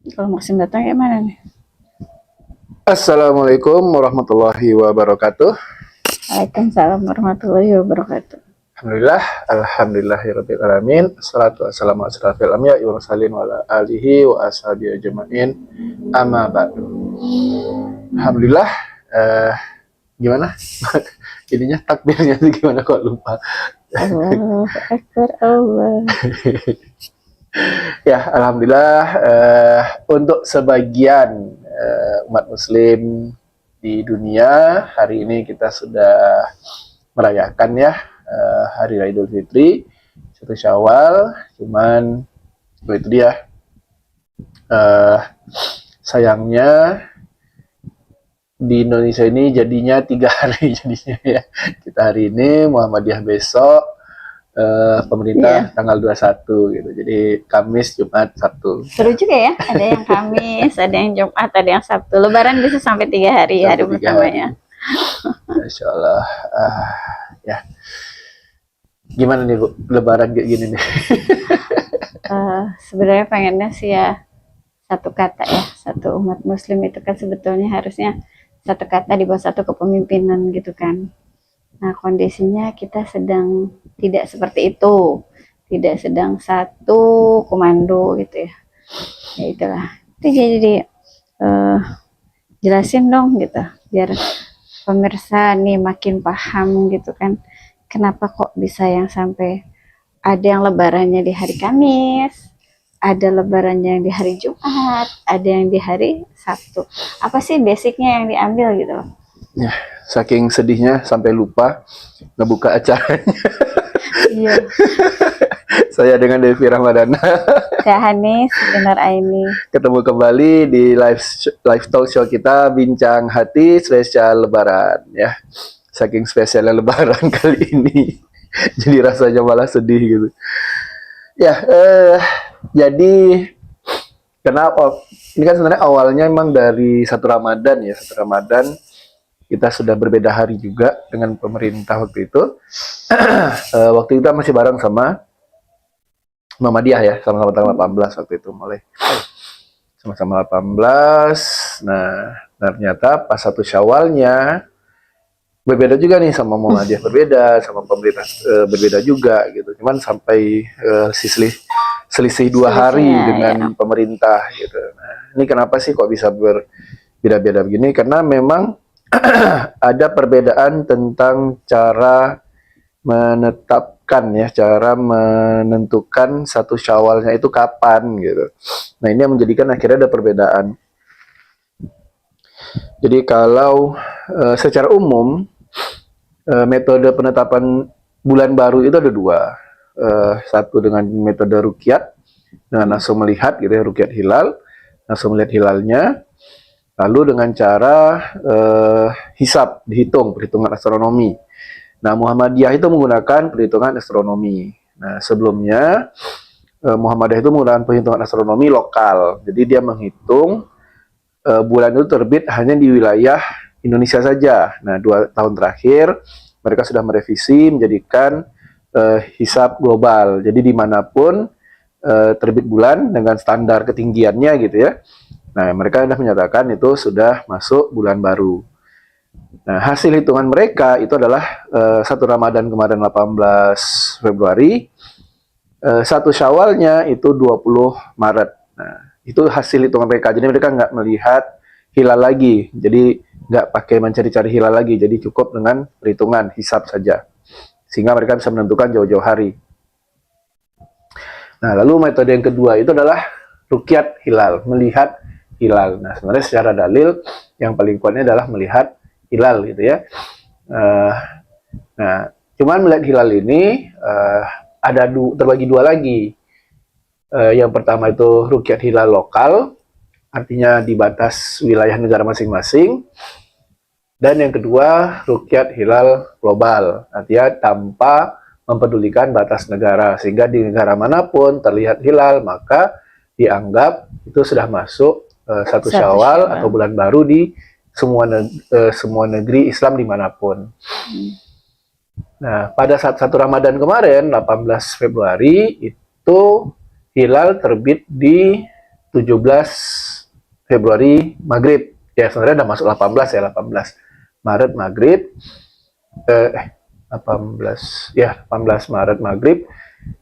Kalau musim datang gimana nih? Assalamualaikum warahmatullahi wabarakatuh. Waalaikumsalam warahmatullahi wabarakatuh. Alhamdulillah, alhamdulillahirabbil alamin. Assalatu wassalamu ala asyrafil anbiya'i wal mursalin wa ala alihi wa ashabihi ajmain. Amma ba'du. Alhamdulillah, eh gimana? Ininya takbirnya itu gimana kok lupa. Allahu Akbar Allah. Ya, alhamdulillah untuk sebagian umat muslim di dunia hari ini kita sudah merayakan ya hari Raya Idul Fitri 1 Syawal. Cuman itu dia sayangnya di Indonesia ini jadinya 3 hari jadinya ya. Kita hari ini, Muhammadiyah besok, pemerintah tanggal 21 gitu. Jadi Kamis, Jumat, Sabtu. Seru juga ya, ada yang Kamis, ada yang Jumat, ada yang Sabtu. Lebaran bisa sampai 3 hari, hari pertamanya. Masya Allah. Ya. Gimana nih Bu, Lebaran kayak gini nih? Sebenarnya pengennya sih ya satu kata ya, satu umat muslim itu kan sebetulnya harusnya satu kata di bawah satu kepemimpinan gitu kan. Nah, kondisinya kita sedang tidak seperti itu. Tidak sedang satu komando gitu ya. Ya itulah. Itu jadi jelasin dong gitu. Biar pemirsa nih makin paham gitu kan. Kenapa kok bisa yang sampai ada yang lebarannya di hari Kamis, ada lebarannya yang di hari Jumat, ada yang di hari Sabtu. Apa sih basicnya yang diambil gitu loh? Ya, saking sedihnya sampai lupa ngebuka acaranya. Iya. Saya dengan Devi Ramadana. Saya Hanis, Benar Aini. Ketemu kembali di live talk show kita Bincang Hati spesial Lebaran ya. Saking spesialnya Lebaran kali ini. Jadi rasanya malah sedih gitu. Ya, jadi kenapa? Ini kan sebenarnya awalnya emang dari satu Ramadan ya, satu Ramadan kita sudah berbeda hari juga dengan pemerintah waktu itu. Waktu itu masih bareng sama Muhammadiyah ya, sama-sama tanggal 18 waktu itu mulai. Sama-sama 18. Nah, ternyata pas 1 Syawalnya berbeda juga nih sama Muhammadiyah berbeda, sama pemerintah berbeda juga gitu. Cuman sampai selisih 2 hari dengan pemerintah gitu. Nah, ini kenapa sih kok bisa berbeda-beda begini? Karena memang ada perbedaan tentang cara menetapkan ya, cara menentukan 1 Syawalnya itu kapan gitu. Nah, ini yang menjadikan akhirnya ada perbedaan. Jadi kalau secara umum metode penetapan bulan baru itu ada 2. Satu dengan metode rukyat, dengan langsung melihat gitu ya, rukyat hilal, langsung melihat hilalnya. Lalu dengan cara hisab, dihitung, perhitungan astronomi. Nah, Muhammadiyah itu menggunakan perhitungan astronomi. Nah, sebelumnya Muhammadiyah itu menggunakan perhitungan astronomi lokal. Jadi dia menghitung bulan itu terbit hanya di wilayah Indonesia saja. Nah, 2 tahun terakhir mereka sudah merevisi menjadikan hisab global. Jadi dimanapun terbit bulan dengan standar ketinggiannya gitu ya. Nah, mereka sudah menyatakan itu sudah masuk bulan baru. Nah, hasil hitungan mereka itu adalah 1 Ramadan kemarin 18 Februari, 1 Syawalnya itu 20 Maret. Nah, itu hasil hitungan mereka. Jadi mereka nggak melihat hilal lagi. Jadi nggak pakai mencari-cari hilal lagi. Jadi cukup dengan perhitungan hisab saja. Sehingga mereka bisa menentukan jauh-jauh hari. Nah, lalu metode yang kedua itu adalah rukyat hilal, melihat hilal. Nah, sebenarnya secara dalil yang paling kuatnya adalah melihat hilal gitu ya. Nah, cuman melihat hilal ini ada terbagi 2 lagi. Yang pertama itu rukyat hilal lokal, artinya di batas wilayah negara masing-masing. Dan yang kedua, rukyat hilal global, artinya tanpa mempedulikan batas negara. Sehingga di negara manapun terlihat hilal, maka dianggap itu sudah masuk 1 Syawal atau bulan baru di semua negeri Islam dimanapun. Nah, pada saat 1 Ramadan kemarin, 18 Februari, itu hilal terbit di 17 Februari maghrib. Ya sebenarnya udah masuk 18 ya, 18 Maret maghrib. 18 ya 18 Maret maghrib,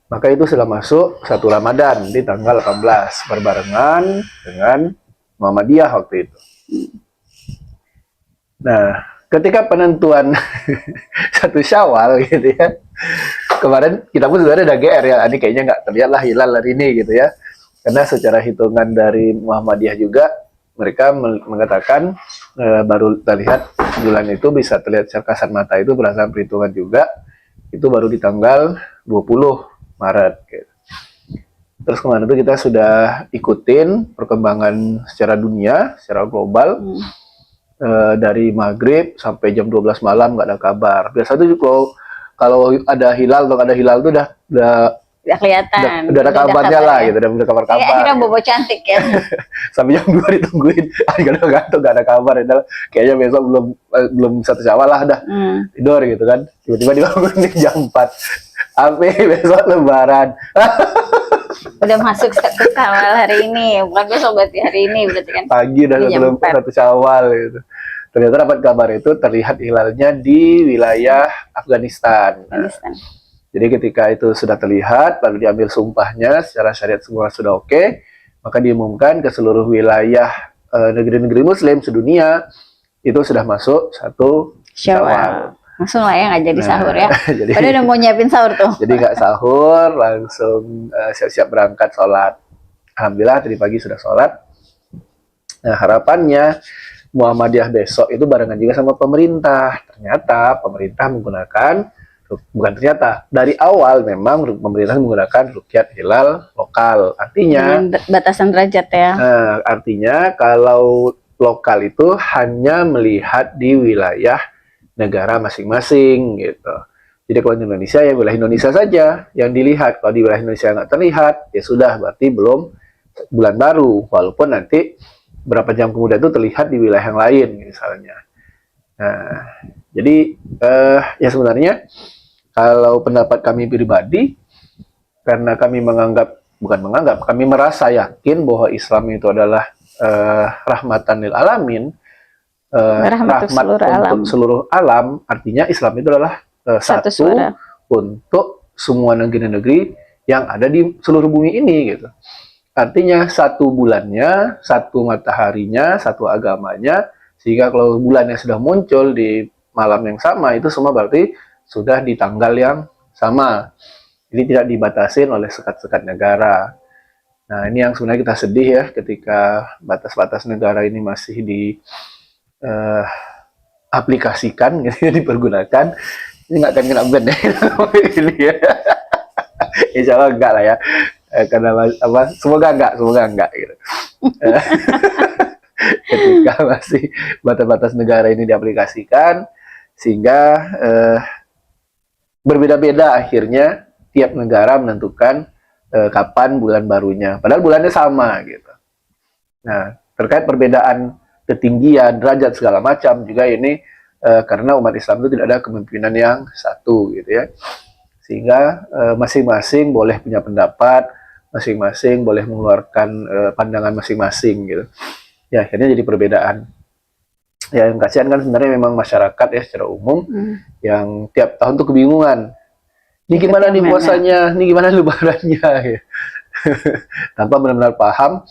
maka itu sudah masuk 1 Ramadan di tanggal 18 berbarengan dengan Muhammadiyah waktu itu. Nah, ketika penentuan 1 Syawal gitu ya, kemarin kita pun sebenarnya udah GR ya, ini kayaknya nggak terlihat lah hilal hari ini gitu ya, karena secara hitungan dari Muhammadiyah juga mereka mengatakan baru terlihat bulan itu bisa terlihat secara kasat mata itu berdasarkan perhitungan juga itu baru di tanggal 20 Maret gitu. Terus kemarin itu kita sudah ikutin perkembangan secara dunia, secara global, dari maghrib sampai jam 12 malam nggak ada kabar. Biasa tuh kalau ada hilal atau ada hilal tuh Udah kelihatan. udah ada kabarnya lah ya. gitu, udah kabar-kabar. Akhirnya bobo cantik ya. Sampai jam 2 ditungguin, gantung gak ada kabar, ya. Kayaknya besok belum 1 Syawal lah dah, tidur gitu kan, tiba-tiba dibangun di jam 4, Ape besok Lebaran. Udah masuk 1 Syawal hari ini, bukan besok berarti hari ini berarti kan. Pagi udah Jam 4. 1 Syawal gitu. Ternyata dapat kabar itu terlihat hilalnya di wilayah Afghanistan. Afghanistan. Jadi ketika itu sudah terlihat, lalu diambil sumpahnya secara syariat semua sudah oke, maka diumumkan ke seluruh wilayah negeri-negeri Muslim sedunia itu sudah masuk 1 Syawal. Langsung lah ya nggak jadi sahur ya. Jadi, Padahal udah mau nyiapin sahur tuh. jadi nggak sahur, langsung siap-siap berangkat sholat. Alhamdulillah tadi pagi sudah sholat. Nah harapannya Muhammadiyah besok itu barengan juga sama pemerintah. Ternyata pemerintah menggunakan, bukan ternyata, dari awal memang pemerintah menggunakan ruqyat hilal lokal. Artinya dengan batasan derajat ya. Artinya kalau lokal itu hanya melihat di wilayah negara masing-masing gitu. Jadi kalau di Indonesia ya wilayah Indonesia saja yang dilihat. Kalau di wilayah Indonesia nggak terlihat ya sudah berarti belum bulan baru. Walaupun nanti berapa jam kemudian itu terlihat di wilayah yang lain misalnya. Nah, jadi ya sebenarnya kalau pendapat kami pribadi, karena kami kami merasa yakin bahwa Islam itu adalah rahmatan lil alamin, rahmat untuk seluruh alam, artinya Islam itu adalah satu untuk semua negeri-negeri yang ada di seluruh bumi ini gitu. Artinya 1 bulannya, 1 mataharinya, 1 agamanya, sehingga kalau bulannya sudah muncul di malam yang sama, itu semua berarti sudah di tanggal yang sama. Jadi tidak dibatasin oleh sekat-sekat negara. Nah ini yang sebenarnya kita sedih ya, ketika batas-batas negara ini masih aplikasikan, gitu, dipergunakan. Ini nggak akan kena ban ya, ini ya. Insya Allah enggak lah ya, karena semoga enggak gitu. Ketika masih batas-batas negara ini diaplikasikan, sehingga berbeda-beda akhirnya tiap negara menentukan kapan bulan barunya, padahal bulannya sama gitu. Nah terkait perbedaan ketinggian, derajat segala macam juga ini karena umat Islam itu tidak ada kepemimpinan yang satu gitu ya, sehingga masing-masing boleh punya pendapat, masing-masing boleh mengeluarkan pandangan masing-masing gitu. Ya akhirnya jadi perbedaan. Ya yang kasihan kan sebenarnya memang masyarakat ya secara umum yang tiap tahun tuh kebingungan. Ini gimana nih puasanya, ini gimana lebarannya ya. Tanpa benar-benar paham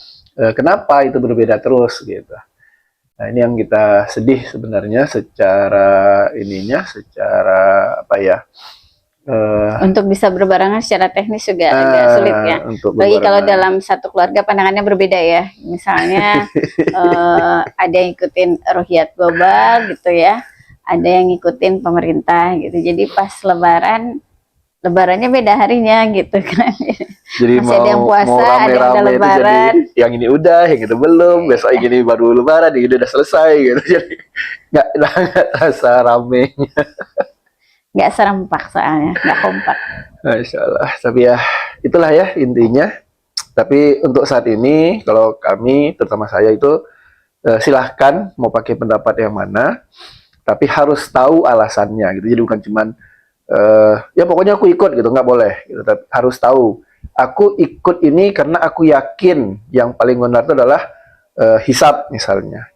kenapa itu berbeda terus gitu. Nah ini yang kita sedih sebenarnya secara apa ya, untuk bisa berbarengan secara teknis juga agak sulit ya. Bagi kalau dalam satu keluarga pandangannya berbeda ya. Misalnya ada yang ikutin ruqyat global gitu ya, ada yang ngikutin pemerintah gitu. Jadi pas lebarannya beda harinya gitu kan. Jadi masih ada yang puasa, ada yang udah lebaran. Jadi yang ini udah, yang itu belum, besok yang ini baru lebaran, yang ini udah selesai gitu. Jadi nggak rasa ramenya. Nggak serempak soalnya, nggak kompak. Masya Allah. Tapi ya itulah ya intinya. Tapi untuk saat ini kalau kami, terutama saya itu silahkan mau pakai pendapat yang mana, tapi harus tahu alasannya gitu. Jadi bukan cuman ya pokoknya aku ikut gitu, nggak boleh gitu. Tapi harus tahu aku ikut ini karena aku yakin yang paling benar itu adalah hisab misalnya.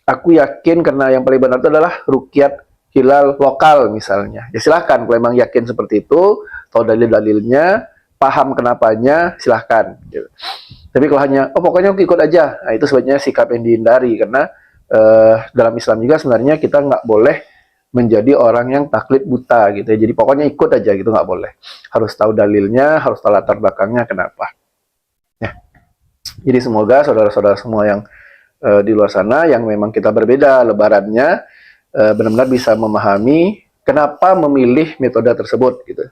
Aku yakin karena yang paling benar itu adalah ruqyat hilal lokal misalnya. Ya silahkan kalau memang yakin seperti itu, tahu dalil-dalilnya, paham kenapanya, silahkan. Gitu. Tapi kalau hanya, oh pokoknya aku ikut aja, nah itu sebenarnya sikap yang dihindari karena dalam Islam juga sebenarnya kita nggak boleh menjadi orang yang taklid buta gitu ya. Jadi pokoknya ikut aja gitu, nggak boleh. Harus tahu dalilnya, harus tahu latar belakangnya kenapa. Ya. Jadi semoga saudara-saudara semua yang di luar sana yang memang kita berbeda lebarannya benar-benar bisa memahami kenapa memilih metode tersebut gitu.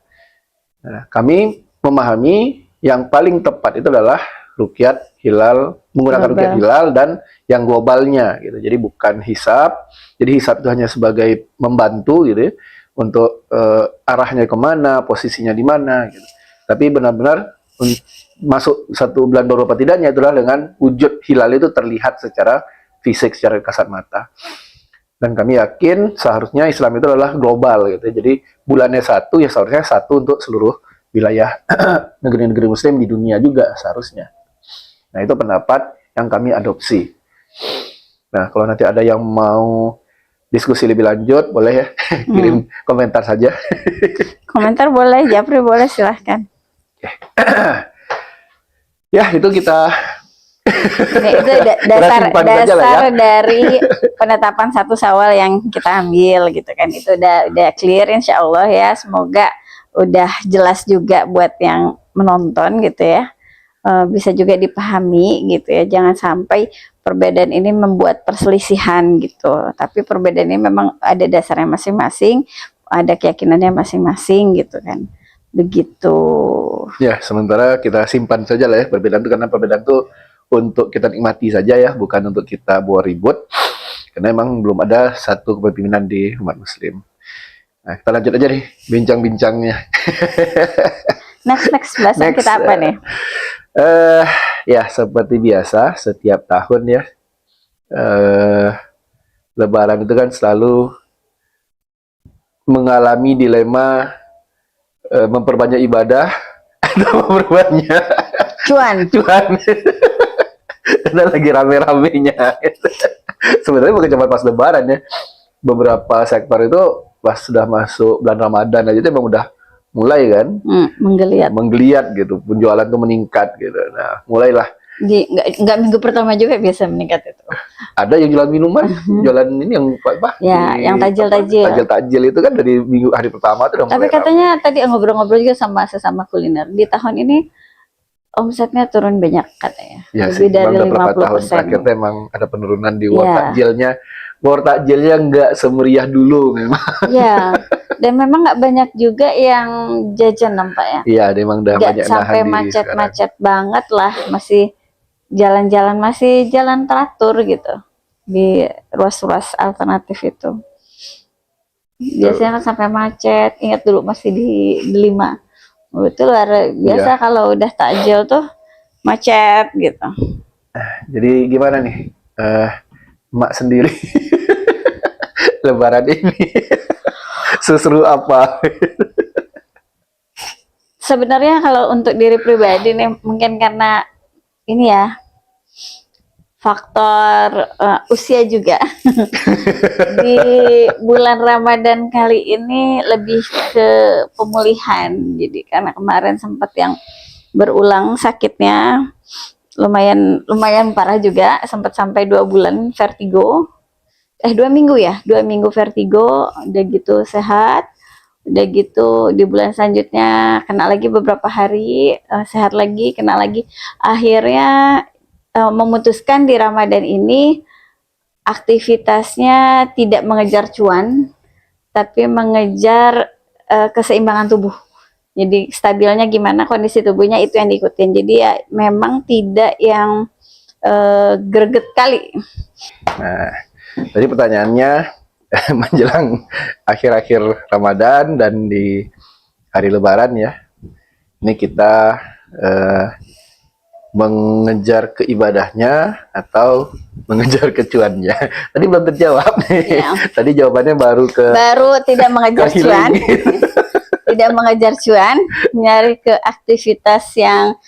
Nah, kami memahami yang paling tepat itu adalah ruqyat hilal, menggunakan ruqyat hilal dan yang globalnya gitu. Jadi bukan hisab. Jadi hisab itu hanya sebagai membantu gitu ya, untuk arahnya kemana, posisinya di mana gitu. Tapi benar-benar masuk satu bulan baru apa tidaknya itulah dengan wujud hilal itu terlihat secara fisik, secara kasat mata. Dan kami yakin seharusnya Islam itu adalah global gitu. Jadi bulannya satu ya seharusnya satu untuk seluruh wilayah negeri-negeri Muslim di dunia juga seharusnya. Nah itu pendapat yang kami adopsi. Nah kalau nanti ada yang mau diskusi lebih lanjut boleh ya kirim komentar saja. Komentar boleh, Japri boleh, silahkan. Ya itu kita Ini itu dasar dari penetapan 1 Syawal yang kita ambil gitu kan. Itu udah clear insya Allah ya. Semoga udah jelas juga buat yang menonton gitu ya. Bisa juga dipahami gitu ya. Jangan sampai perbedaan ini membuat perselisihan gitu. Tapi perbedaan ini memang ada dasarnya masing-masing, ada keyakinannya masing-masing gitu kan. Begitu. Ya, sementara kita simpan saja lah ya perbedaan itu, karena perbedaan itu untuk kita nikmati saja ya, bukan untuk kita buat ribut. Karena memang belum ada satu kepemimpinan di umat Muslim. Nah, kita lanjut aja nih bincang-bincangnya. Next bahasan kita apa nih? Ya seperti biasa setiap tahun ya, Lebaran itu kan selalu mengalami dilema memperbanyak ibadah atau memperbanyak cuan. Dan lagi rame-ramenya. Sebenarnya bukan cuma pas Lebaran ya, beberapa sektor itu pas sudah masuk bulan Ramadan aja itu memang udah mulai kan menggeliat gitu, penjualan tuh meningkat gitu. Nah mulailah nggak minggu pertama juga biasa meningkat itu. Ada yang jualan minuman, jualan ini yang ya, yang tajil itu kan dari minggu hari pertama tuh udah. Tapi katanya tadi ngobrol-ngobrol juga sama sesama kuliner, di tahun ini omsetnya turun banyak katanya. Ya lebih sih, dari 50%. Tahun terakhir memang ada penurunan di war takjilnya. War takjilnya nggak semeriah dulu memang. Iya. Dan memang nggak banyak juga yang jajan nampaknya. Iya, memang udah banyak sampai macet-macet banget lah, masih jalan-jalan masih jalan teratur gitu di ruas-ruas alternatif itu. Biasanya kan sampai macet. Ingat dulu masih di Delima. Itu luar biasa kalau udah takjil tuh macet gitu. Jadi gimana nih, Mak sendiri Lebaran ini seseru apa? Sebenarnya kalau untuk diri pribadi nih mungkin karena ini ya faktor usia juga. Di bulan Ramadan kali ini lebih ke pemulihan. Jadi karena kemarin sempat yang berulang sakitnya, lumayan parah juga, sempat sampai 2 bulan vertigo. 2 minggu ya, 2 minggu vertigo, udah gitu sehat. Udah gitu di bulan selanjutnya kena lagi beberapa hari, sehat lagi, kena lagi. Akhirnya memutuskan di Ramadan ini aktivitasnya tidak mengejar cuan, tapi mengejar keseimbangan tubuh. Jadi stabilnya gimana kondisi tubuhnya itu yang diikutin. Jadi ya memang tidak yang greget kali. Nah, tadi pertanyaannya menjelang akhir-akhir Ramadan dan di hari Lebaran ya. Ini kita mengejar keibadahnya atau mengejar kecuannya. Tadi belum terjawab nih. Ya. Tadi jawabannya baru tidak mengejar cuan. tidak mengejar cuan, nyari ke aktivitas yang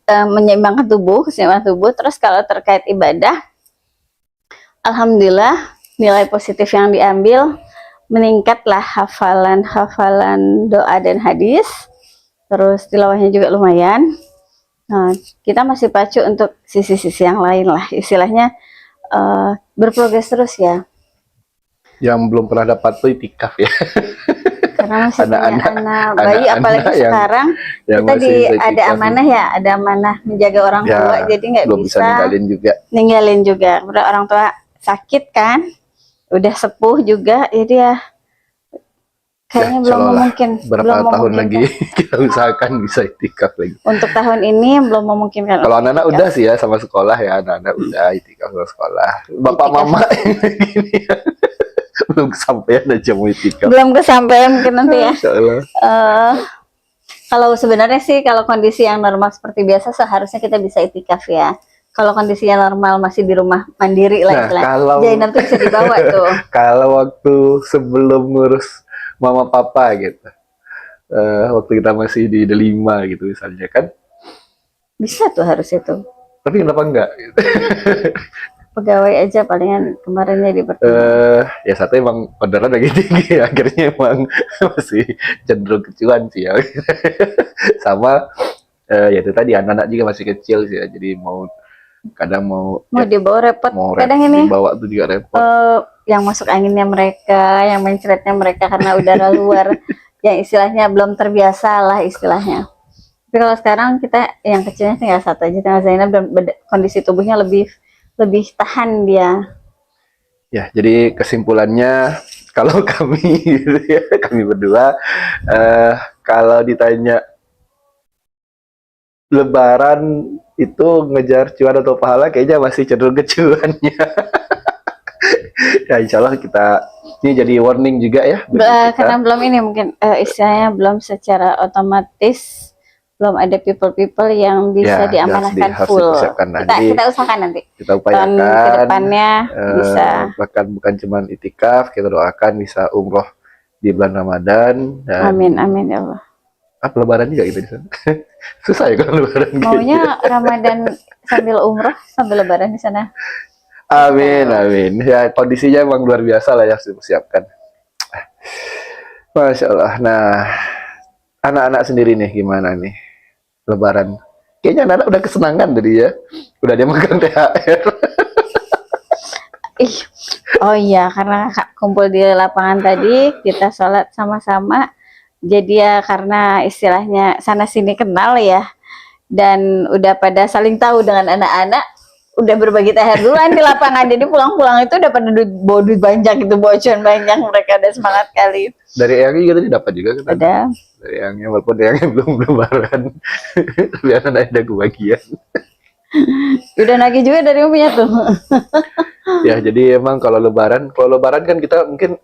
menyeimbangkan tubuh, terus kalau terkait ibadah, alhamdulillah nilai positif yang diambil meningkatlah hafalan doa dan hadis, terus tilawahnya juga lumayan. Nah, kita masih pacu untuk sisi-sisi yang lain lah, istilahnya berprogres terus ya. Yang belum pernah dapat tuh itikaf ya. Karena masih punya anak bayi, anak-anak apalagi yang sekarang yang kita masih bisa ada itikaf amanah ya, ada amanah menjaga orang ya, tua, jadi nggak belum bisa ninggalin juga. Udah orang tua sakit kan, udah sepuh juga, jadi ya kayaknya belum memungkinkan. Berapa tahun lagi kita usahakan bisa itikaf lagi. Untuk tahun ini belum memungkinkan. Kalau anak-anak udah sih ya sama sekolah ya, anak-anak udah itikaf sama sekolah. Bapak mama gini ya. Belum kesampaian aja mau itikaf. Belum kesampaian mungkin nanti ya. Kalau sebenarnya sih kalau kondisi yang normal seperti biasa seharusnya kita bisa itikaf ya. Kalau kondisinya normal masih di rumah mandiri lah istilahnya. Jadi nanti bisa dibawa tuh. Kalau waktu sebelum ngurus mama papa gitu, waktu kita masih di Delima gitu misalnya kan, bisa tuh harusnya tuh. Tapi kenapa enggak? Gitu. Pegawai aja palingan kemarinnya di ya satu emang orderan lagi tinggi, akhirnya emang masih cenderung kecuan sih ya. Sama ya itu tadi anak-anak juga masih kecil sih ya, jadi kadang mau dibawa repot. Kadang ini dibawa tuh juga repot. Yang masuk anginnya mereka, yang mencretnya mereka karena udara luar, yang istilahnya belum terbiasa lah istilahnya. Tapi kalau sekarang kita yang kecilnya tinggal satu aja, tinggal Zainab, dan kondisi tubuhnya lebih tahan dia. Ya, jadi kesimpulannya kalau kami gitu ya, kami berdua kalau ditanya Lebaran itu ngejar cuan atau pahala, kayaknya masih cenderung ke cuannya. Ya insya Allah ini jadi warning juga ya. Karena belum ini mungkin istilahnya belum secara otomatis belum ada people yang bisa diamanahkan full. Kita usahakan nanti. Kita upayakan ke depannya bisa. Bahkan bukan cuma itikaf, kita doakan bisa umroh di bulan Ramadan. Dan amin ya Allah. Lebaran juga gitu di sana. Susah ya kalau Lebaran. Maunya gitu. Ramadan sambil umroh sambil Lebaran di sana. Amin. Ya kondisinya emang luar biasa lah ya, siapkan. Masya Allah. Nah, anak-anak sendiri nih gimana nih Lebaran? Kayaknya anak-anak udah kesenangan tadi ya. Udah dia megang THR. Oh iya, karena kumpul di lapangan tadi, kita sholat sama-sama. Jadi ya karena istilahnya sana sini kenal ya, dan udah pada saling tahu dengan anak-anak, udah berbagi THR duluan di lapangan. Jadi pulang-pulang itu udah pada bawa duit banyak gitu, bocor banyak, mereka udah semangat kali. Dari Eyangnya gitu dapat juga kan? Ada. Dari Eyangnya, walaupun Eyangnya belum Lebaran, tapi anak ada kebagian. Udah nagih juga dari umumnya tuh. Ya jadi emang kalau Lebaran kan kita mungkin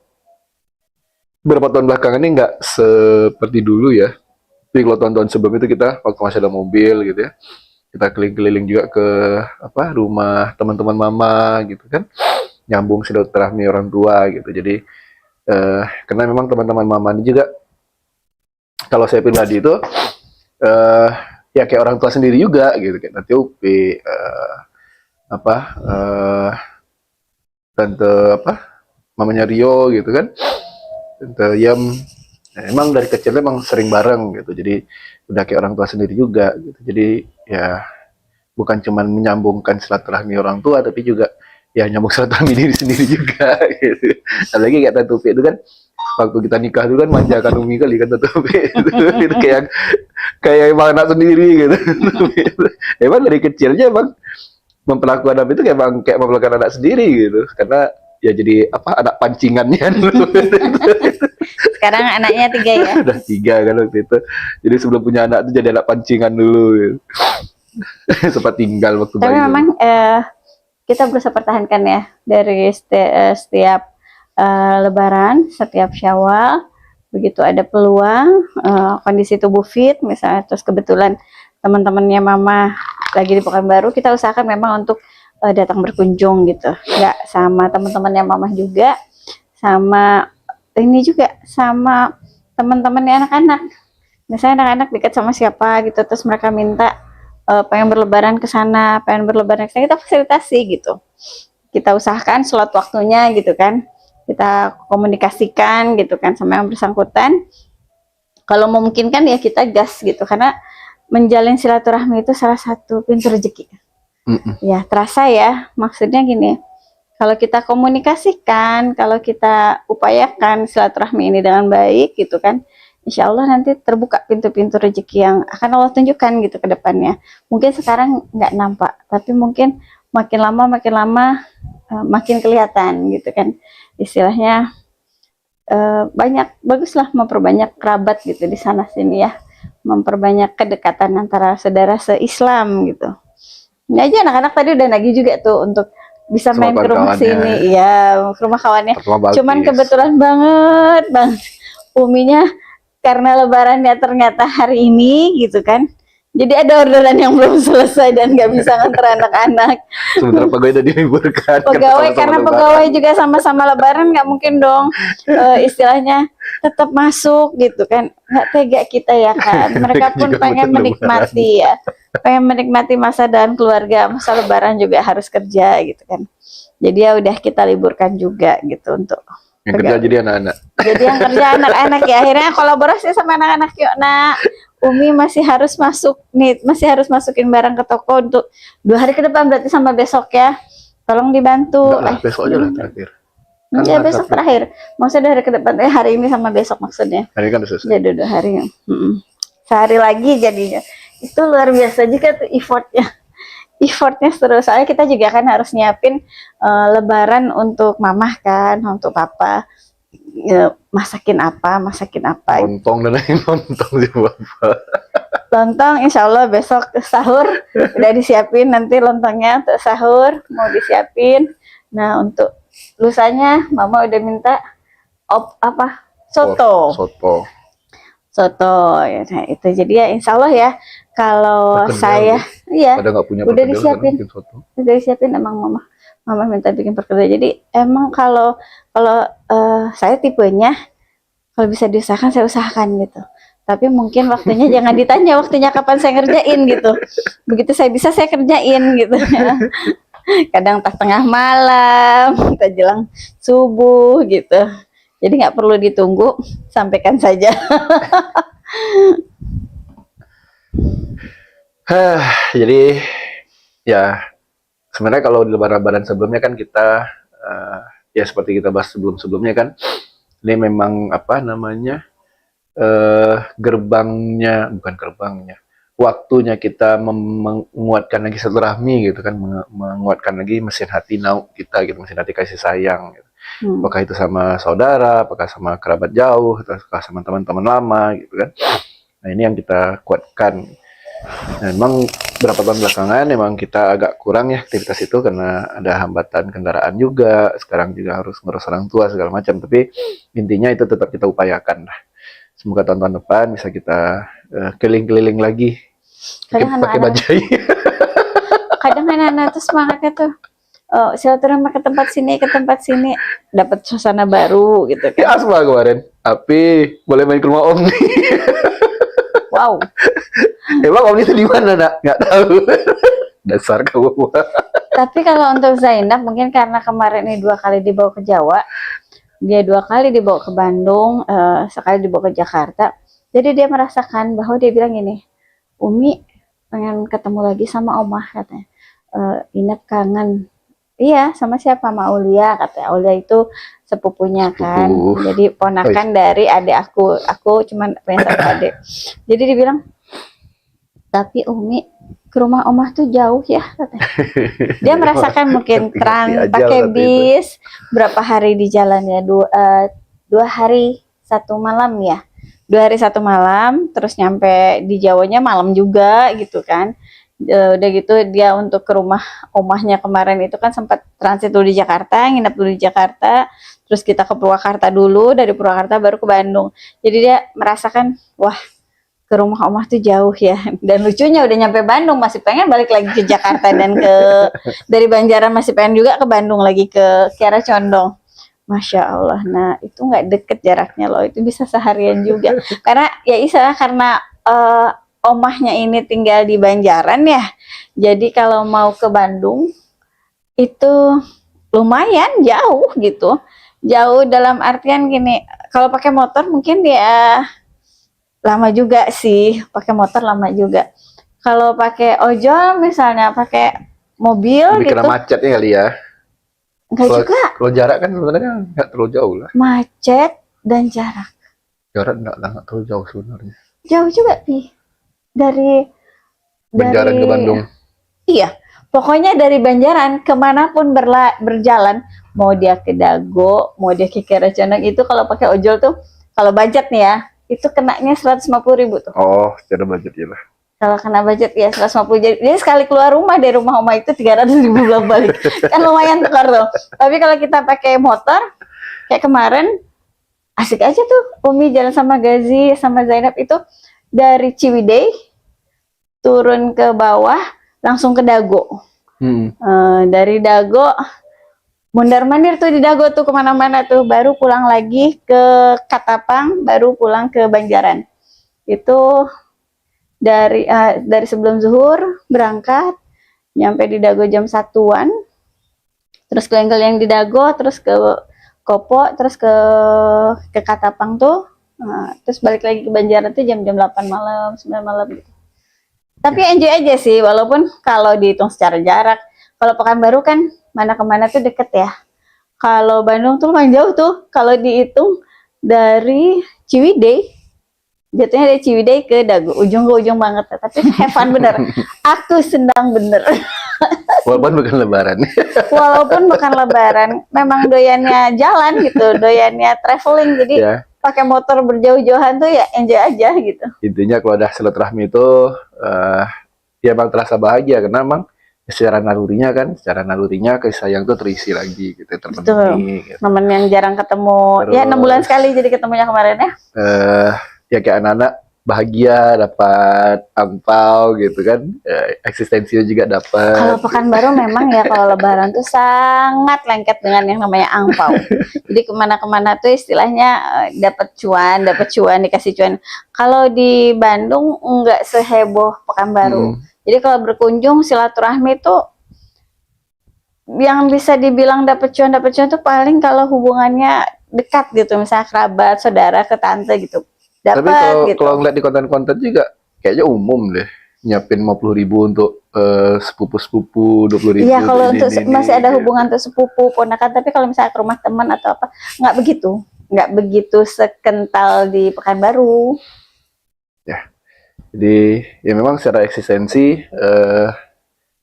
beberapa tahun belakangan ini nggak seperti dulu ya. Tapi kalau tahun-tahun sebelum itu kita waktu masih ada mobil gitu ya, kita keliling-keliling juga ke rumah teman-teman mama gitu kan, nyambung silaturahmi orang tua gitu. Jadi karena memang teman-teman mama ini juga, kalau saya pribadi itu ya kayak orang tua sendiri juga gitu, kayak Tante Upi, Tante mamanya Rio gitu kan, Tante Yam. Nah, emang dari kecil emang sering bareng gitu, jadi udah kayak orang tua sendiri juga gitu. Jadi ya bukan cuman menyambungkan silaturahmi orang tua, tapi juga ya nyambung silaturahmi diri sendiri juga gitu. Apalagi kayak Tante Upi itu kan waktu kita nikah itu kan manjakan Umi kali kan Tante Upi itu kayak emang anak sendiri gitu. Emang dari kecilnya emang memperlakukan Nabi itu kayak memperlakukan anak sendiri gitu, karena ya jadi anak pancingannya dulu. Sekarang anaknya 3 ya? Udah 3 kan waktu itu. Jadi sebelum punya anak itu jadi anak pancingan dulu gitu. Sempat tinggal waktu tapi memang kita berusaha pertahankan ya dari setiap Lebaran, setiap Syawal, begitu ada peluang, kondisi tubuh fit misalnya, terus kebetulan teman-temannya mama lagi di Pekanbaru, kita usahakan memang untuk datang berkunjung gitu, nggak sama teman-temannya mama juga, sama ini juga sama teman-temannya anak-anak. Misalnya anak-anak dekat sama siapa gitu, terus mereka minta pengen berlebaran ke sana, pengen berlebaran ke sana, kita fasilitasi gitu. Kita usahakan slot waktunya gitu kan. Kita komunikasikan gitu kan sama yang bersangkutan. Kalau memungkinkan ya kita gas gitu, karena menjalin silaturahmi itu salah satu pintu rezeki. Ya, terasa ya. Maksudnya gini, kalau kita komunikasikan, kalau kita upayakan silaturahmi ini dengan baik gitu kan, insya Allah nanti terbuka pintu-pintu rezeki yang akan Allah tunjukkan gitu ke depannya. Mungkin sekarang nggak nampak, tapi mungkin makin lama makin kelihatan gitu kan. Istilahnya banyak, baguslah memperbanyak kerabat gitu di sana sini ya, memperbanyak kedekatan antara saudara se-Islam gitu. Ini aja anak-anak tadi udah nagih juga tuh untuk bisa Sama main ke rumah kawan-kawannya. sini, iya ke rumah kawannya. Pertama Balkis. Cuman kebetulan banget bang, Uminya karena lebarannya ternyata hari ini gitu kan, jadi ada orderan yang belum selesai dan nggak bisa nganter anak-anak. Sementara pegawai udah diliburkan. Pegawai sama-sama karena lebaran. pegawai juga sama-sama lebaran, nggak mungkin dong istilahnya tetap masuk gitu kan, nggak tega kita ya kan. Mereka pun Juga pengen butuh menikmati ya, pengen menikmati masa dan keluarga, masa lebaran juga harus kerja gitu kan. Jadi ya udah kita liburkan juga gitu untuk Yang kerja jadi anak-anak. jadi yang kerja anak-anak ya. Akhirnya kolaborasi sama anak-anak, yuk nak, Umi masih harus masuk nih, masih harus masukin barang ke toko untuk 2 hari ke depan, berarti sama besok ya. Tolong dibantu. Enggak lah, besok aja lah terakhir. Kan Ya hari besok Sabtu. terakhir. Maksudnya 2 hari ke depan, hari ini sama besok maksudnya. Hari kan udah selesai. Jadi 2 hari. Sehari lagi jadinya. Itu luar biasa juga tuh effortnya terus. Soalnya kita juga kan harus nyiapin lebaran untuk mamah kan, untuk papa. Ya, masakin apa. Lontong dan lain lontong sih Bapak. Lontong insya Allah besok sahur udah disiapin, nanti lontongnya untuk sahur mau disiapin. Nah untuk lusanya mama udah minta soto ya. Nah itu jadi ya insya Allah ya, kalau Perkedel, saya iya Pada nggak punya udah perkedel, disiapin. kan bikin soto. Udah disiapin, emang mama minta bikin perkedel. Jadi emang kalau saya tipenya kalau bisa diusahakan saya usahakan gitu, tapi mungkin waktunya jangan ditanya waktunya kapan saya ngerjain gitu. Begitu saya bisa saya kerjain gitu. Kadang pas tengah malam, kita jelang subuh gitu, jadi nggak perlu ditunggu, sampaikan saja. Jadi ya sebenarnya kalau di lebaran sebelumnya kan kita ya seperti kita bahas sebelumnya kan, ini memang apa namanya bukan gerbangnya, waktunya kita menguatkan lagi silaturahmi gitu kan, menguatkan lagi mesin hati kita gitu, mesin hati kasih sayang gitu. Apakah itu sama saudara, apakah sama kerabat jauh, apakah sama teman-teman lama gitu kan. Nah ini yang kita kuatkan. Nah, memang berapa tahun belakangan memang kita agak kurang ya aktivitas itu karena ada hambatan kendaraan juga, sekarang juga harus ngurus orang tua segala macam, tapi intinya itu tetap kita upayakan lah. Semoga tahun depan bisa kita keliling-keliling lagi pakai bajai. Kadang anak-anak tuh semangatnya tuh silaturahmi ke tempat sini dapat suasana baru gitu kan. Ya asma kemarin, Api boleh main ke rumah Om nih. Wow. Emang Om itu di mana nak? Nggak tahu. Dasar kamu. Tapi kalau untuk Zainab mungkin karena kemarin ini 2 kali dibawa ke Jawa, dia 2 kali dibawa ke Bandung, sekali dibawa ke Jakarta. Jadi dia merasakan bahwa dia bilang gini, Umi pengen ketemu lagi sama Omah katanya. Inap kangen. Iya, sama siapa? Sama Aulia katanya. Aulia itu sepupunya kan. Jadi ponakan dari adik aku. Aku cuman punya 1 adik. Jadi dia bilang, tapi Umi ke rumah Omah tuh jauh ya katanya. Dia merasakan mungkin pakai bis berapa hari di jalannya, 2 hari 1 malam ya. 2 hari 1 malam, terus nyampe di Jawanya malam juga gitu kan. Udah gitu dia untuk ke rumah omahnya kemarin itu kan sempat transit dulu di Jakarta, nginep dulu di Jakarta, terus kita ke Purwakarta dulu, dari Purwakarta baru ke Bandung. Jadi dia merasakan wah ke rumah omah tuh jauh ya. Dan lucunya udah nyampe Bandung masih pengen balik lagi ke Jakarta, dan dari Banjaran masih pengen juga ke Bandung lagi ke Kiara Condong. Masya Allah. Nah, itu nggak deket jaraknya loh. Itu bisa seharian juga. Karena ya istilah karena omahnya ini tinggal di Banjaran ya. Jadi kalau mau ke Bandung itu lumayan jauh gitu. Jauh dalam artian gini, kalau pakai motor mungkin dia lama juga sih. Pakai motor lama juga. Kalau pakai ojol misalnya pakai mobil Lebih kena gitu, macetnya kali ya. enggak Kalau juga kalau jarak kan sebenarnya nggak terlalu jauh lah. macet dan jarak. Jarak nggak terlalu jauh sebenarnya. Jauh juga nih dari Banjaran ke dari Bandung. iya, pokoknya dari Banjaran kemanapun berjalan, mau dia ke Dago, mau dia ke Keraconang itu kalau pakai ojol tuh, kalau budget nih ya, itu kenanya 150.000 tuh. Oh, secara budget ya lah. Kalau kena budget ya 150, jadi sekali keluar rumah dari rumah Oma itu 300.000 bolak balik, kan lumayan tukar tuh. Tapi kalau kita pakai motor, kayak kemarin asik aja tuh, Umi jalan sama Gazi sama Zainab itu dari Ciwidey turun ke bawah langsung ke Dago. Dari Dago mundar-mandir tuh di Dago tuh kemana-mana tuh, baru pulang lagi ke Katapang, baru pulang ke Banjaran. Itu dari sebelum zuhur berangkat, nyampe di Dago jam 1-an, terus keliling-keliling di Dago, terus ke Kopo, terus ke Katapang tuh, terus balik lagi ke Banjaran tuh jam-jam 8 malam, 9 malam gitu. Tapi enjoy aja sih, walaupun kalau dihitung secara jarak, kalau Pekanbaru kan mana kemana tuh deket ya. Kalau Bandung tuh lumayan jauh tuh, kalau dihitung dari Ciwidey, jatuhnya dari Ciwidey ke Dago, ujung ke ujung banget. Tapi have fun bener, aku senang bener. Walaupun bukan lebaran. Walaupun bukan lebaran, memang doyannya jalan gitu, doyannya traveling, jadi Ya, pakai motor berjauh-jauhan tuh ya enjoy aja gitu. intinya kalau udah silaturahmi itu ya bang terasa bahagia karena emang secara nalurinya kasih sayang tuh terisi lagi gitu, terpenuhi. Gitu. Temen yang jarang ketemu, ya 6 bulan Terus sekali jadi ketemunya kemarin ya. ya kayak anak-anak bahagia dapat angpau gitu kan, eksistensinya juga dapat. Kalau Pekanbaru memang ya kalau Lebaran tuh sangat lengket dengan yang namanya angpau. Jadi kemana-kemana tuh istilahnya dapat cuan, dikasih cuan. Kalau di Bandung nggak seheboh Pekanbaru. Jadi kalau berkunjung silaturahmi tuh yang bisa dibilang dapat cuan tuh paling kalau hubungannya dekat gitu, misalnya kerabat, saudara, ke tante gitu. Tapi Dapat gitu. kalau ngeliat di konten-konten juga kayaknya umum deh nyiapin 50.000 untuk sepupu-sepupu, 20.000 Iya, kalau ini, untuk ini, masih ada gitu. hubungan tuh sepupu, ponakan, tapi kalau misalnya ke rumah teman atau apa, nggak begitu. Nggak begitu sekental di Pekanbaru. Ya, jadi ya memang secara eksistensi,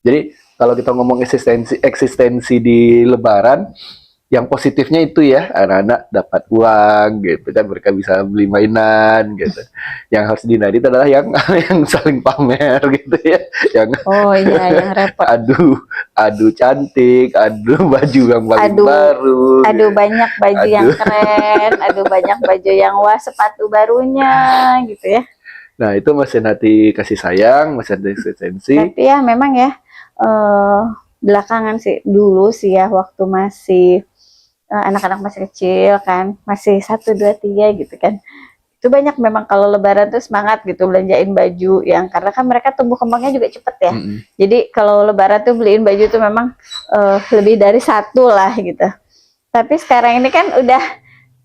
jadi kalau kita ngomong eksistensi di Lebaran, yang positifnya itu ya anak-anak dapat uang gitu kan, mereka bisa beli mainan gitu. Yang harus dihindari itu adalah yang yang saling pamer gitu ya, yang Oh iya, yang repot. adu cantik, adu baju yang paling baru, Aduh banyak baju yang Aduh. keren, aduh banyak baju yang wah sepatu barunya gitu ya. Nah itu masih nanti kasih sayang, masih ada eksistensi. Tapi ya memang ya belakangan sih, dulu sih ya waktu masih anak-anak masih kecil kan, masih 1, 2, 3 gitu kan. Itu banyak memang kalau Lebaran tuh semangat gitu belanjain baju yang karena kan mereka tumbuh kembangnya juga cepet ya. Jadi kalau Lebaran tuh beliin baju tuh memang lebih dari 1 lah gitu. Tapi sekarang ini kan udah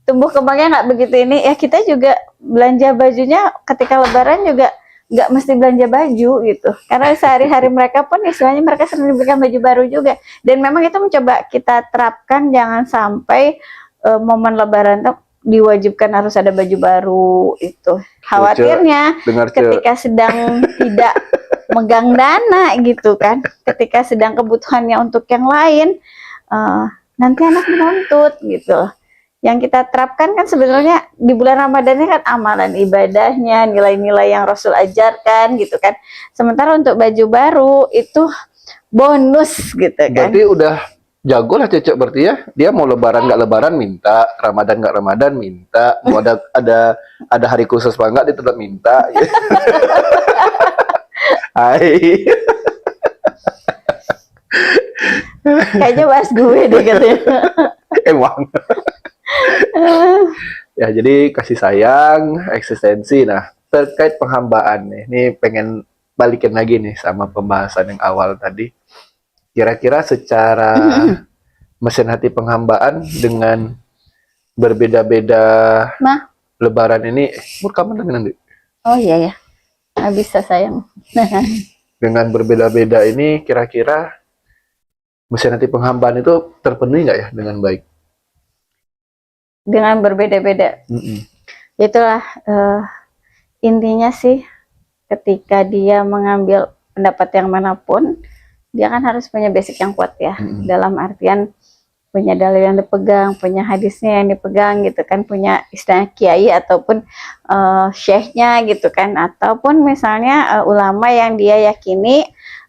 tumbuh kembangnya nggak begitu ini ya, kita juga belanja bajunya ketika Lebaran juga nggak mesti belanja baju gitu, karena sehari-hari mereka pun istilahnya mereka sering diberikan baju baru juga, dan memang itu mencoba kita terapkan, jangan sampai momen Lebaran tuh diwajibkan harus ada baju baru. Itu khawatirnya ketika sedang tidak megang dana gitu kan, ketika sedang kebutuhannya untuk yang lain, nanti anak menuntut gitu. Yang kita terapkan kan sebenarnya di bulan Ramadan ini kan amalan ibadahnya, nilai-nilai yang Rasul ajarkan gitu kan. Sementara untuk baju baru itu bonus gitu kan. Berarti udah jago lah Cecek berarti ya. Dia mau lebaran nggak lebaran minta, Ramadan nggak Ramadan minta, mau ada hari khusus apa nggak dia tetap minta. Hai. Kayaknya bahas gue deh katanya. Emang. Ya, jadi kasih sayang, eksistensi. Nah, terkait penghambaan nih, ini pengen balikin lagi nih sama pembahasan yang awal tadi. Kira-kira secara mesin hati penghambaan dengan berbeda-beda Mah, lebaran ini, kapan lagi nanti? oh iya ya, nggak bisa sayang. Dengan berbeda-beda ini, kira-kira mesin hati penghambaan itu terpenuhi nggak ya dengan baik? Dengan berbeda-beda. Mm-mm. Itulah intinya sih, ketika dia mengambil pendapat yang manapun, dia kan harus punya basic yang kuat ya. Mm-mm. Dalam artian punya dalil yang dipegang, punya hadisnya yang dipegang gitu kan, punya istilah kiai ataupun syekhnya gitu kan, ataupun misalnya ulama yang dia yakini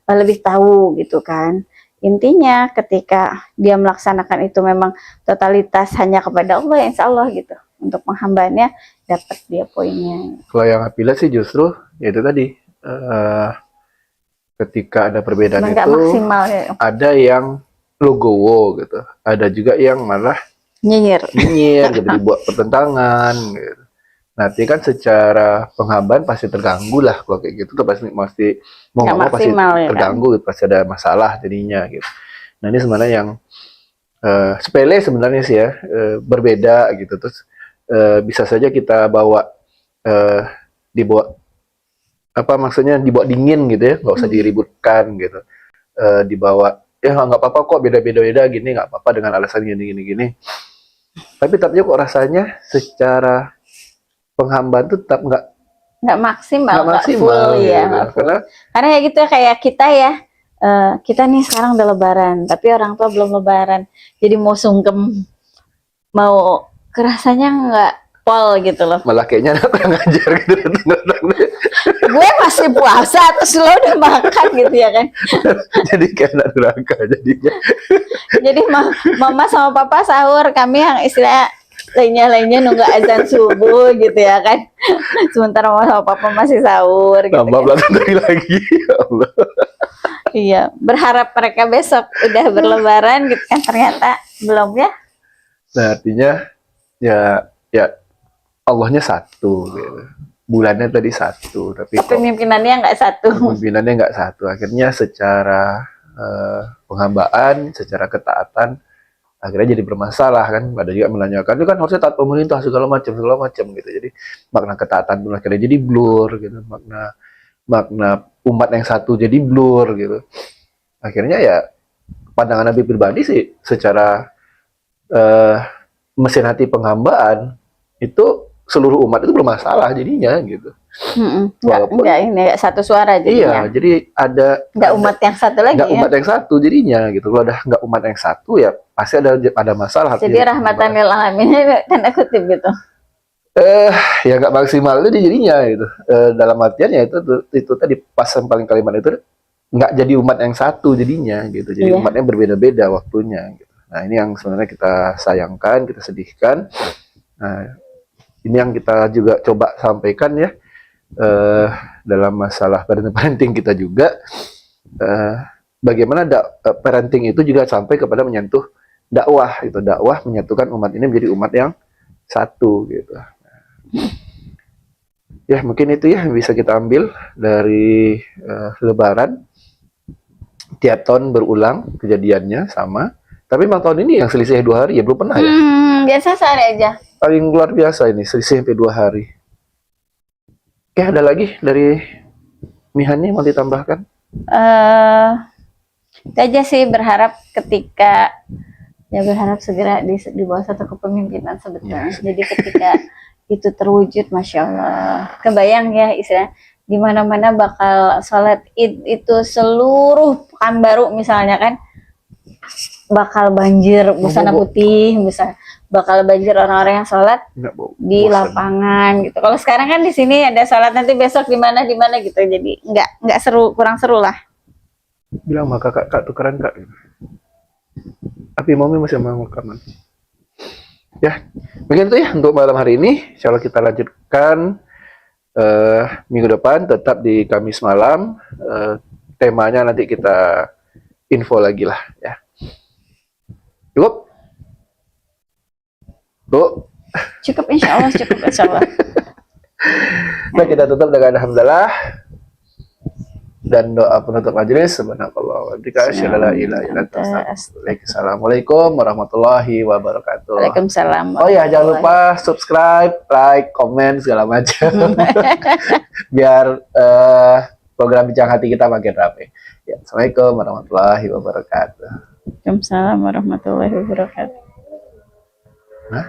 lebih tahu gitu kan. Intinya ketika dia melaksanakan itu memang totalitas hanya kepada Allah, insya Allah gitu. Untuk penghambanya dapat dia poinnya. Kalau yang aku lihat sih justru ya itu tadi, ketika ada perbedaan Nggak itu maksimal ya. ada yang logowo gitu, ada juga yang malah Nyinyir. nyinyir gitu, dibuat pertentangan gitu. Nanti kan secara penghambaan pasti terganggu lah kalau kayak gitu tuh, pasti mau Nggak nggak mau pasti maksimal ya kan. terganggu gitu, pasti ada masalah jadinya gitu. Nah ini sebenarnya yang sepele sebenarnya sih ya, berbeda gitu, terus bisa saja kita bawa, dibawa apa maksudnya, dibawa dingin gitu ya, nggak usah diributkan gitu. Dibawa ya nggak apa-apa kok, beda-beda gini, nggak apa-apa dengan alasan gini. Tapi kok rasanya secara penghambaan tuh tetap Nggak maksimal, nggak nggak maksimal full gitu. ya, nggak full. Karena Karena ya gitu, kayak kita ya, kita nih sekarang udah lebaran, tapi orang tua belum lebaran, jadi mau sungkem, mau kerasanya nggak pol gitu loh. malah kayaknya anak kurang ajar gitu. Gue masih puasa terus lo udah makan gitu ya kan. Jadi kayak anak neraka jadinya. Jadi mama sama papa sahur, kami yang istilah lainnya nunggu azan subuh gitu ya kan. Sementara mama sama papa masih sahur gitu Tambah kan. belakang dari lagi. Ya Allah. Iya, berharap mereka besok udah berlebaran gitu kan, ternyata belum ya. Nah artinya ya Allahnya satu gitu. Bulannya tadi satu, tapi kok Pemimpinannya nggak satu. pimpinannya nggak satu. Akhirnya secara penghambaan, secara ketaatan, akhirnya jadi bermasalah kan. Ada juga menanyakan, itu kan harusnya taat pemerintah segala macam gitu. Jadi makna ketaatan pun akhirnya jadi blur gitu. Makna umat yang satu jadi blur gitu. Akhirnya ya pandangan Nabi pribadi sih, secara mesin hati penghambaan itu seluruh umat itu bermasalah jadinya gitu. Walaupun Nggak satu suara iya, jadinya. jadi Nggak umat yang satu lagi nggak ya. umat yang satu jadinya gitu. Kalau udah nggak umat yang satu ya pasti ada masalah. Jadi rahmatan lil alamin tanda kutip gitu. Ya nggak maksimal itu jadinya gitu. Dalam artian ya itu tadi pas yang paling kalimat itu nggak jadi umat yang satu jadinya gitu. Jadi Iya. umatnya berbeda-beda waktunya gitu. Nah ini yang sebenarnya kita sayangkan, kita sedihkan. Nah ini yang kita juga coba sampaikan ya, dalam masalah parenting kita juga, bagaimana parenting itu juga sampai kepada menyentuh dakwah, itu dakwah menyatukan umat ini menjadi umat yang satu gitu. Ya mungkin itu ya yang bisa kita ambil dari Lebaran. Tiap tahun berulang kejadiannya sama, tapi memang tahun ini yang selisih 2 hari ya belum pernah ya. Biasa sehari aja. Paling luar biasa ini, selisih sampai 2 hari. Oke, ada lagi dari Mihani mau ditambahkan? Itu aja sih, berharap berharap segera di bawah satu kepemimpinan sebetulnya. Yes. Jadi ketika itu terwujud, masya Allah, kebayang ya istilah di mana-mana bakal sholat id itu seluruh Pekanbaru misalnya kan, bakal banjir busana putih, bakal banjir orang-orang yang sholat di lapangan gitu. Kalau sekarang kan di sini ada sholat, nanti besok di mana gitu, jadi nggak seru, kurang seru lah. Bilang sama kak tukeran kak. Tapi mami masih mau rekaman. Ya, mungkin itu ya untuk malam hari ini. Insya Allah kita lanjutkan minggu depan, tetap di Kamis malam. Temanya nanti kita info lagi lah ya. Cukup? Bu, Cukup insya Allah, cukup insya Allah. Nah, kita tutup dengan alhamdulillah dan doa penutup majelis. Subhanallah wa bihamdihi asyhadu an la ilaha illa anta astaghfiruka. Assalamualaikum warahmatullahi wabarakatuh. Waalaikumsalam. Oh ya, jangan lupa subscribe, like, komen segala macam biar program Bincang Hati kita makin rapi. Ya, Assalamualaikum warahmatullahi wabarakatuh. Waalaikumsalam warahmatullahi wabarakatuh. Hah?